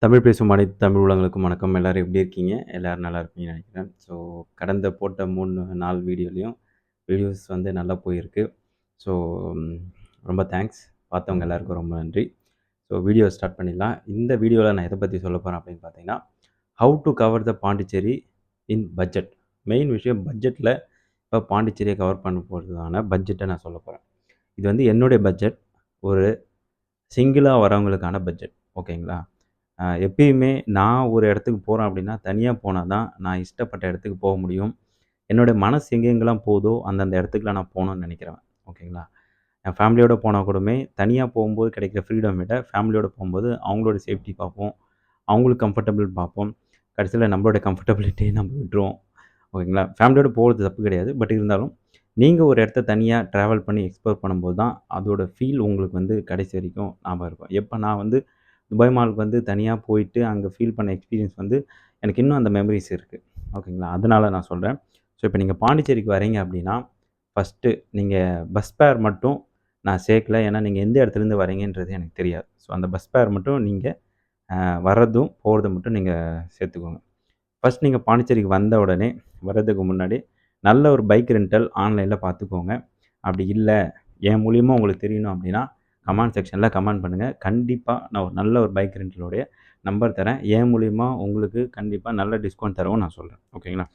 தமிழ் பேசும் அனைத்து தமிழ் உள்ளவங்களுக்கும் வணக்கம். எல்லாரும் எப்படி இருக்கீங்க? எல்லாரும் நல்லா இருப்பீங்கன்னு நினைக்கிறேன். ஸோ கடந்த போட்ட 3 நாள் வீடியோஸ் வந்து நல்லா போயிருக்கு. ஸோ ரொம்ப தேங்க்ஸ். பார்த்தவங்க எல்லாருக்கும் ரொம்ப நன்றி. ஸோ வீடியோ ஸ்டார்ட் பண்ணிடலாம். இந்த வீடியோவில் நான் எதை பற்றி சொல்ல போகிறேன் அப்படின்னு பார்த்தீங்கன்னா, how to cover the Pondicherry in budget. Main விஷயம் பட்ஜெட்டில் இப்போ பாண்டிச்சேரியை கவர் பண்ண போகிறதுக்கான பட்ஜெட்டை நான் சொல்ல போகிறேன். இது வந்து என்னுடைய பட்ஜெட். ஒரு சிங்கிளாக வரவங்களுக்கான பட்ஜெட். ஓகேங்களா? எப்பயுமே நான் ஒரு இடத்துக்கு போகிறேன் அப்படின்னா, தனியா போனா தான் நான் இஷ்டப்பட்ட இடத்துக்கு போக முடியும். என்னோட மனசு எங்கெங்கலாம் போதோ, அந்தந்த இடத்துக்குலாம் நான் போணும்னு நினைக்கிறவன். ஓகேங்களா? என் ஃபேமிலியோட போனா கூடமே, தனியா போகும்போது கிடைக்கிற ஃப்ரீடம் விட, ஃபேமிலியோட போகும்போது அவங்களோட சேஃப்டி பார்ப்போம். அவங்களுக்கு கம்ஃபர்டபிள் பார்ப்போம். கடைசியில நம்மளோட கம்ஃபர்டபிலிட்டியை நம்ம விட்டுருவோம். ஓகேங்களா? ஃபேமிலியோட போறது தப்பு கிடையாது. பட் இருந்தாலும், நீங்க ஒரு இடத்த தனியா ட்ராவல் பண்ணி எக்ஸ்ப்ளோர் பண்ணும்போது தான், அதோட ஃபீல் உங்களுக்கு வந்து கடைசி வரைக்கும் ஞாபகம் இருக்கும். எப்ப நான் வந்து துபாய் மாலுக்கு வந்து தனியா போயிட்டு, அங்க ஃபீல் பண்ண எக்ஸ்பீரியன்ஸ் வந்து, எனக்கு இன்னும் அந்த மெமரீஸ் இருக்கு. ஓகேங்களா? அதனால நான் சொல்றேன். ஸோ, இப்ப நீங்க பாண்டிச்சேரிக்கு வரீங்க அப்படின்னா, ஃபர்ஸ்ட்டு நீங்க பஸ் ஃபேர் மட்டும் நான் சேர்க்கல. ஏன்னா, நீங்க எந்த இடத்துலேருந்து வரீங்கன்றது எனக்கு தெரியாது. ஸோ, அந்த பஸ் ஃபேர் மட்டும் நீங்க வர்றதும், போறதும் மட்டும் நீங்க சேர்த்துக்கோங்க. ஃபர்ஸ்ட் நீங்க பாண்டிச்சேரிக்கு வந்த உடனே, வர்றதுக்கு முன்னாடி, நல்ல ஒரு பைக் ரென்டல் ஆன்லைன்ல பார்த்துக்கோங்க. அப்படி இல்ல, என் மூலியமா உங்களுக்கு தெரியணும் அப்படின்னா, கமெண்ட் செக்ஷன்ல கமெண்ட் பண்ணுங்க. கண்டிப்பா நான் ஒரு நல்ல ஒரு பைக் ரென்டலுடைய நம்பர் தரேன். என் மூலியமா உங்களுக்கு கண்டிப்பா நல்ல டிஸ்கவுண்ட் தரவும் நான் சொல்றேன். ஓகேங்களா?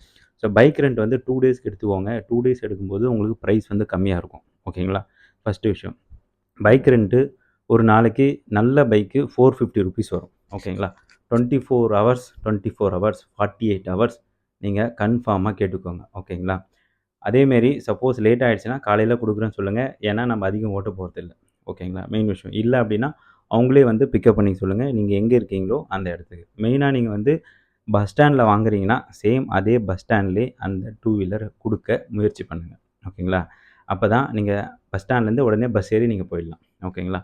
ஸோ பைக் ரென்ட் வந்து 2 டேஸ்க்கு எடுத்துக்கோங்க. 2 டேஸ் எடுக்கும்போது உங்களுக்கு பிரைஸ் வந்து கம்மியா இருக்கும். ஓகேங்களா? ஃபர்ஸ்ட்டு விஷயம். பைக் ரென்ட்டு ஒரு நாளைக்கு நல்ல பைக்கு ₹450 வரும். ஓகேங்களா? 24 ஹவர்ஸ், 24 ஹவர்ஸ், 48 ஹவர்ஸ் நீங்க கன்ஃபார்மா கேட்டுக்கோங்க. ஓகேங்களா? அதேமாரி சப்போஸ் லேட் ஆயிடுச்சுன்னா, காலையில குடுக்குறேன்னு சொல்லுங்க. ஏன்னா, நம்ம அதிகம் ஓட்ட போறதில்ல. ஓகேங்களா? மெயின் விஷயம். இல்ல அப்டின்னா, அவங்களே வந்து பிக்கப் பண்ணிக்க சொல்லுங்க. நீங்க எங்க இருக்கீங்களோ அந்த இடத்துக்கு. மெயினா நீங்க வந்து பஸ் ஸ்டாண்ட்ல வாங்குறீங்கன்னா, சேம் அதே பஸ் ஸ்டாண்ட்லயே அந்த டூ வீலர குடுக்க முயற்சி பண்ணுங்க. ஓகேங்களா? அப்பதான் நீங்க பஸ் ஸ்டாண்ட்லேருந்து உடனே பஸ் ஏறி நீங்க போயிடலாம். ஓகேங்களா?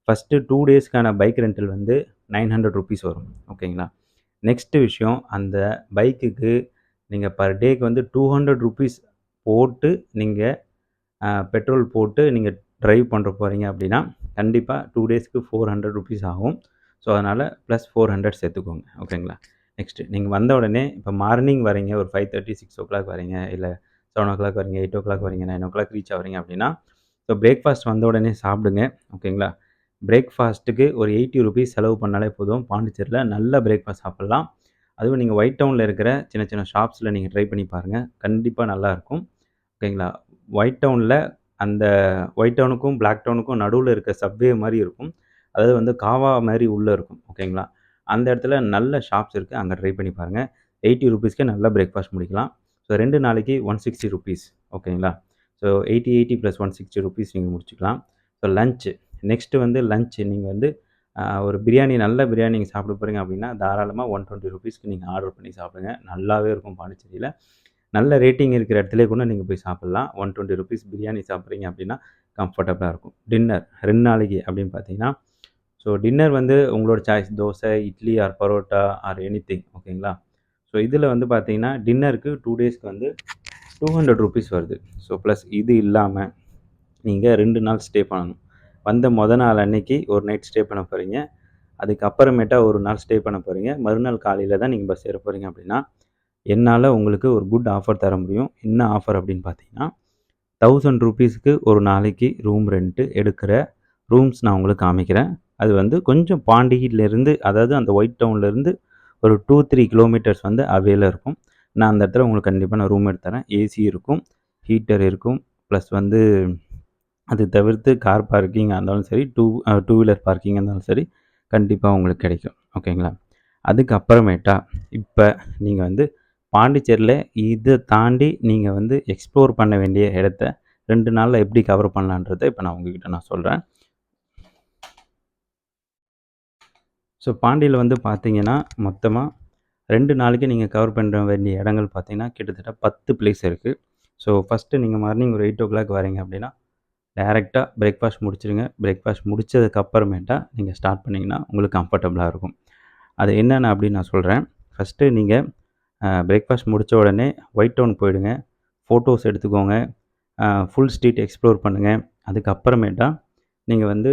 ஃபர்ஸ்ட்டு 2 டேஸ்க்கான பைக் ரென்டல் வந்து ₹900 வரும். ஓகேங்களா? நெக்ஸ்ட் விஷயம், அந்த பைக்குக்கு நீங்க பெர் டேக்கு வந்து ₹200 போட்டு நீங்க பெட்ரோல் போட்டு நீங்க டிரைவ் பண்ண போறீங்க அப்படின்னா, கண்டிப்பா 2 டேஸ்க்கு ₹400 ஆகும். ஸோ, அதனால ப்ளஸ் 400 சேர்த்துக்கோங்க. ஓகேங்களா? நெக்ஸ்ட்டு நீங்க வந்த உடனே இப்ப மார்னிங் வரீங்க ஒரு 5:30, 6:00 வரீங்க. இல்ல 7:00 வரீங்க, 8:00 வரீங்க, 9:00 ரீச் ஆகுறீங்க அப்படின்னா, ஸோ பிரேக்ஃபாஸ்ட் வந்த உடனே சாப்பிடுங்க. ஓகேங்களா? பிரேக்ஃபாஸ்ட்டுக்கு ஒரு ₹80 செலவு பண்ணாலே போதும். பாண்டிச்சேரியில நல்ல பிரேக்ஃபாஸ்ட் சாப்பிடலாம். அதுவும் நீங்க ஒயிட் டவுன்ல இருக்கிற சின்ன சின்ன ஷாப்ஸ்ல நீங்க ட்ரை பண்ணி பாருங்க. கண்டிப்பா நல்லாருக்கும். ஓகேங்களா? ஒயிட் டவுன்ல அந்த ஒயிட் டவுனுக்கும், பிளாக் டவுனுக்கும் நடுவுல இருக்க சப்வே மாரி இருக்கும். அதாவது வந்து காவா மாரி உள்ள இருக்கும். ஓகேங்களா? அந்த இடத்துல நல்ல ஷாப்ஸ் இருக்கு. அங்க ட்ரை பண்ணி பாருங்க. ₹80க்கே நல்ல பிரேக்ஃபாஸ்ட் முடிக்கலாம். ஸோ 2 நாளைக்கு ₹160 ஓகேங்களா? ஸோ 80, 80 + ₹160 நீங்க முடிச்சுக்கலாம். ஸோ லஞ்ச் நெக்ஸ்ட்டு வந்து லஞ்ச் நீங்க வந்து ஒரு பிரியாணி நல்ல பிரியாணி நீங்க சாப்பிட போறீங்க அப்படின்னா, தாராளமா ₹120க்கு நீங்க ஆர்டர் பண்ணி சாப்பிடுங்க. நல்லாவே இருக்கும் பாண்டிச்சேரியில. நல்ல ரேட்டிங் இருக்கிற இடத்துலயே கூட நீங்க போய் சாப்பிடலாம். ₹120 பிரியாணி சாப்பிடுறீங்க அப்படின்னா, கம்ஃபர்டபுளா இருக்கும். டின்னர் 2 நாளைக்கு அப்படின்னு பார்த்தீங்கன்னா, ஸோ டின்னர் வந்து உங்களோட choice dosa, idli or parotta or anything ஓகேங்களா? ஸோ இதில வந்து பார்த்தீங்கன்னா, டின்னருக்கு 2 டேஸ்க்கு வந்து ₹200 வருது. ஸோ ப்ளஸ் இது இல்லாம நீங்க 2 நாள் ஸ்டே பண்ணணும். வந்த நாள் அன்னைக்கு ஒரு நைட் ஸ்டே பண்ண போறீங்க. அதுக்கு அப்புறமேட்டா ஒரு நாள் ஸ்டே பண்ண போறீங்க. மறுநாள் காலையில தான் நீங்க பஸ் ஏற போறீங்க அப்படின்னா, என்னால உங்களுக்கு ஒரு குட் ஆஃபர் தர முடியும். என்ன ஆஃபர் அப்படின்னு பார்த்தீங்கன்னா, ₹1000க்கு ஒரு நாளைக்கு ரூம் ரென்ட் எடுக்கிற ரூம்ஸ் நான் உங்களுக்கு காமிக்கிறேன். அது வந்து கொஞ்சம் பாண்டியிலிருந்து அதாவது அந்த ஒயிட் டவுன்லேருந்து ஒரு 2, 3 கிலோமீட்டர்ஸ் வந்து அவேல இருக்கும். நான் அந்த இடத்துல உங்களுக்கு கண்டிப்பா நான் ரூம் எடுத்து தரேன். ஏசி இருக்கும், ஹீட்டர் இருக்கும். ப்ளஸ் வந்து அது தவிர்த்து கார் பார்க்கிங்கா இருந்தாலும் சரி, டூ வீலர் பார்க்கிங்கா இருந்தாலும் சரி, கண்டிப்பா உங்களுக்கு கிடைக்கும். ஓகேங்களா? அதுக்கு அப்புறமேட்டா, இப்ப நீங்க வந்து பாண்டிச்சேரியில இத தாண்டி நீங்க வந்து எக்ஸ்ப்ளோர் பண்ண வேண்டிய இடத்த 2 நாள்ல எப்படி கவர் பண்ணலான்றத இப்ப நான் உங்ககிட்ட நான் சொல்றேன். ஸோ பாண்டியில வந்து பார்த்தீங்கன்னா, மொத்தமா 2 நாளைக்கு நீங்க கவர் பண்ண வேண்டிய இடங்கள் பார்த்தீங்கன்னா, கிட்டத்தட்ட 10 பிளேஸ் இருக்கு. ஸோ ஃபர்ஸ்ட்டு நீங்க மார்னிங் ஒரு 8:00 வரீங்க அப்படின்னா, டைரக்ட்டா பிரேக்ஃபாஸ்ட் முடிச்சுருங்க. பிரேக்ஃபாஸ்ட் முடிச்சதுக்கு அப்புறமேட்டா நீங்க ஸ்டார்ட் பண்ணீங்கன்னா, உங்களுக்கு கம்ஃபர்டபுளா இருக்கும். அது என்னென்ன அப்படின்னு நான் சொல்றேன். ஃபர்ஸ்ட்டு நீங்க பிரேக்ஃபாஸ்ட் முடிச்ச உடனே ஒயிட் டவுன் போயிடுங்க. ஃபோட்டோஸ் எடுத்துக்கோங்க. ஃபுல் ஸ்ட்ரீட் எக்ஸ்ப்ளோர் பண்ணுங்க. அதுக்கு அப்புறமேட்டா நீங்க வந்து